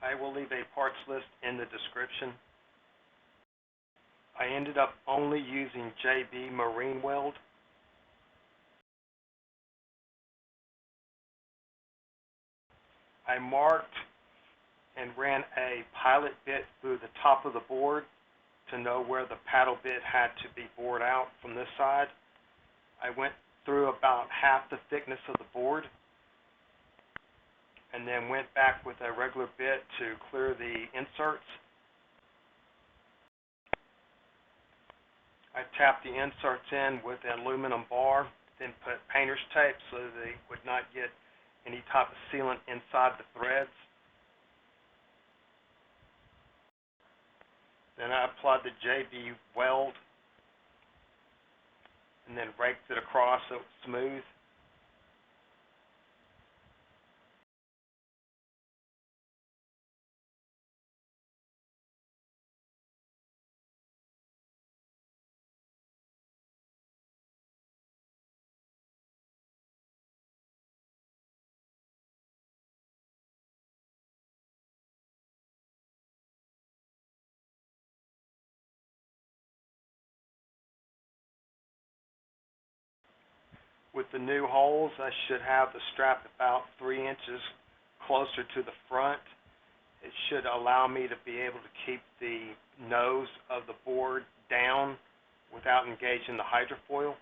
I will leave a parts list in the description. I ended up only using JB MarineWeld. I marked and ran a pilot bit through the top of the board to know where the paddle bit had to be bored out from this side. I went through about half the thickness of the board and then went back with a regular bit to clear the inserts. I tapped the inserts in with an aluminum bar, then put painter's tape so they would not get any type of sealant inside the threads. Then I applied the JB Weld and then raked it across so it was smooth. With the new holes, I should have the strap about 3 inches closer to the front. It should allow me to be able to keep the nose of the board down without engaging the hydrofoil.